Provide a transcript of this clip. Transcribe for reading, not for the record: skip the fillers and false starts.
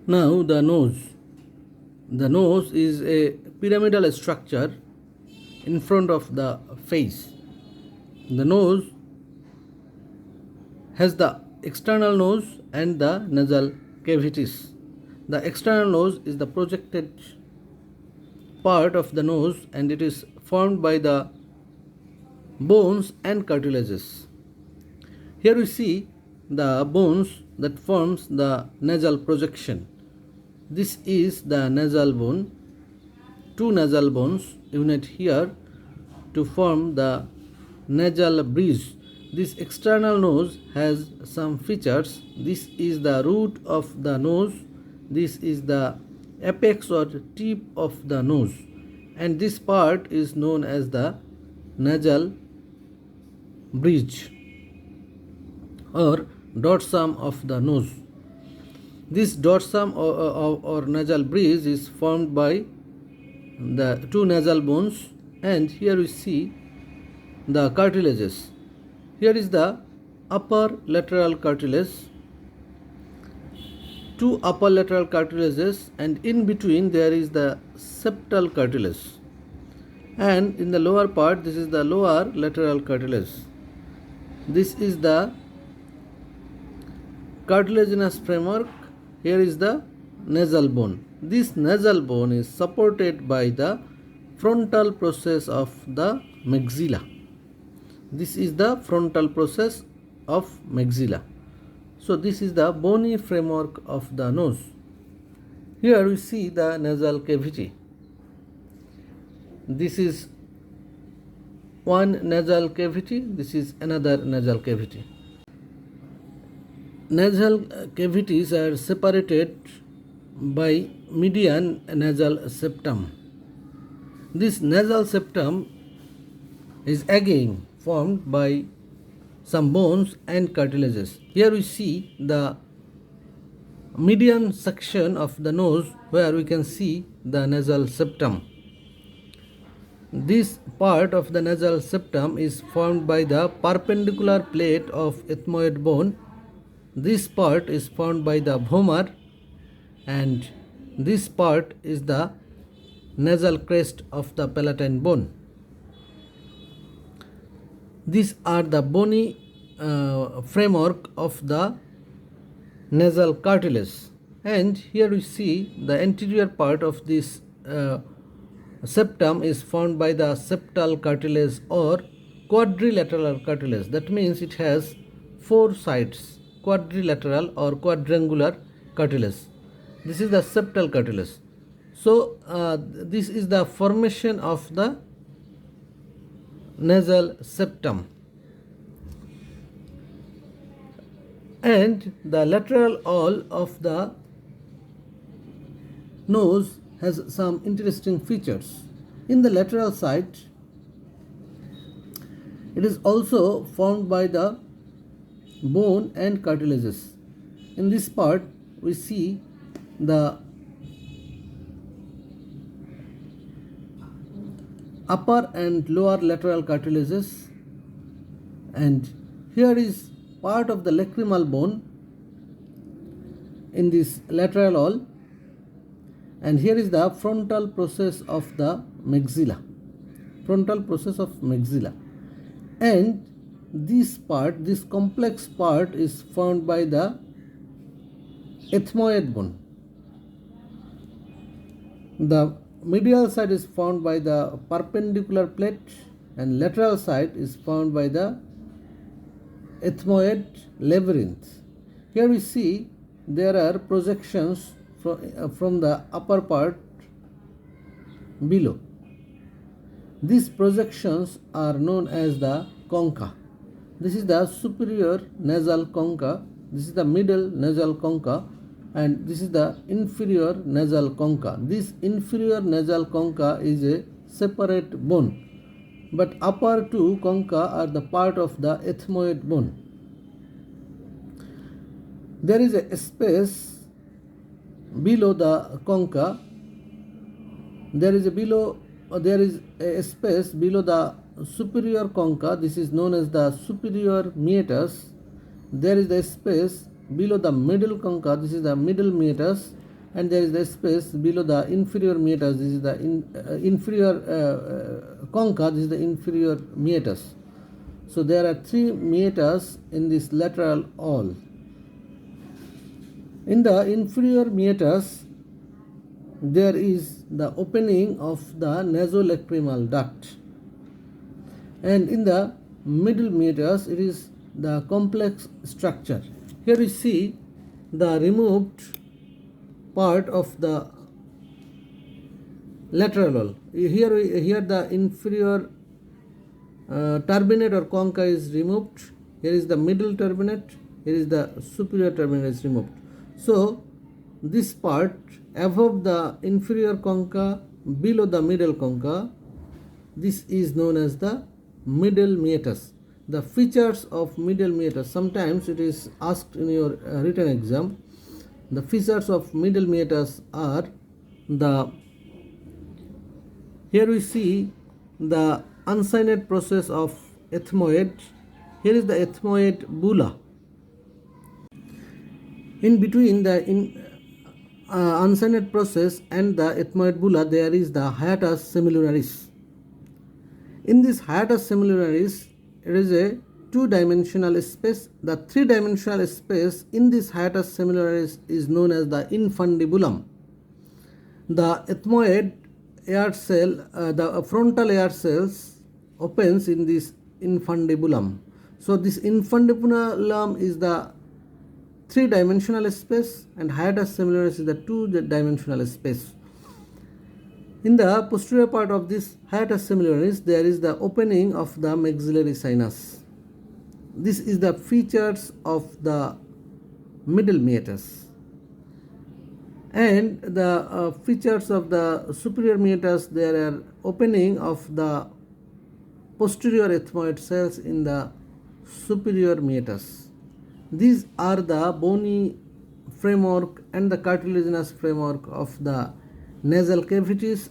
Now the nose. The nose is a pyramidal structure in front of the face. The nose has the external nose and the nasal cavities. The external nose is the projected part of the nose and it is formed by the bones and cartilages. Here we see the bones that forms the nasal projection. This is the nasal bone. Two nasal bones unite here to form the nasal bridge. This external nose has some features. This is the root of the nose. This is the apex or tip of the nose. And this part is known as the nasal bridge or dorsum of the nose. This dorsum or nasal bridge is formed by the two nasal bones, and here we see the cartilages. Here is the upper lateral cartilage, two upper lateral cartilages, and in between there is the septal cartilage, and in the lower part this is the lower lateral cartilage. This is the cartilaginous framework. Here is the nasal bone. This nasal bone is supported by the frontal process of the maxilla. This is the frontal process of maxilla. So this is the bony framework of the nose. Here we see the nasal cavity. This is one nasal cavity. This is another nasal cavity. Nasal cavities are separated by median nasal septum. This nasal septum is again formed by some bones and cartilages. Here we see the median section of the nose where we can see the nasal septum. This part of the nasal septum is formed by the perpendicular plate of ethmoid bone. This part is formed by the vomer, and this part is the nasal crest of the palatine bone. These are the bony framework of the nasal cartilage, and here we see the anterior part of this septum is formed by the septal cartilage or quadrilateral cartilage. That means it has four sides, quadrilateral or quadrangular cartilage. This is the septal cartilage. So this is the formation of the nasal septum, and the lateral wall of the nose has some interesting features. In the lateral side, it is also formed by the bone and cartilages. In this part, we see the upper and lower lateral cartilages, and here is part of the lacrimal bone in this lateral wall, and here is the frontal process of the maxilla. Frontal process of maxilla, and this part, this complex part, is formed by the ethmoid bone. The medial side is formed by the perpendicular plate, and lateral side is formed by the ethmoid labyrinth. Here we see there are projections from the upper part below. These projections are known as the concha. This is the superior nasal concha, this is the middle nasal concha, and this is the inferior nasal concha. This inferior nasal concha is a separate bone, but upper two concha are the part of the ethmoid bone. There is a space below the concha. There is a space below the superior concha. This is known as the superior meatus. There is a space below the middle concha. This is the middle meatus, and there is the space below the inferior meatus. This is the inferior concha. This is the inferior meatus. So there are 3 meatus in this lateral wall. In the inferior meatus, there is the opening of the nasolacrimal duct, and in the middle meatus, it is the complex structure. Here we see the removed part of the lateral wall. Here the inferior turbinate or concha is removed. Here is the middle turbinate. Here is the superior turbinate is removed. So this part above the inferior concha, below the middle concha, this is known as the middle meatus. The features of middle meatus, sometimes it is asked in your written exam. The features of middle meatus are here we see the uncinate process of ethmoid. Here is the ethmoid bulla. In between the uncinate process and the ethmoid bulla, there is the hiatus semilunaris. In this hiatus semilunaris, it is a 2-dimensional space. The 3-dimensional space in this hiatus semilunaris is known as the infundibulum. The ethmoid air cell, the frontal air cells opens in this infundibulum. So this infundibulum is the 3-dimensional space and hiatus semilunaris is the 2-dimensional space. In the posterior part of this hiatus semilunaris, there is the opening of the maxillary sinus. This is the features of the middle meatus. And the features of the superior meatus, there are opening of the posterior ethmoid cells in the superior meatus. These are the bony framework and the cartilaginous framework of the nasal cavities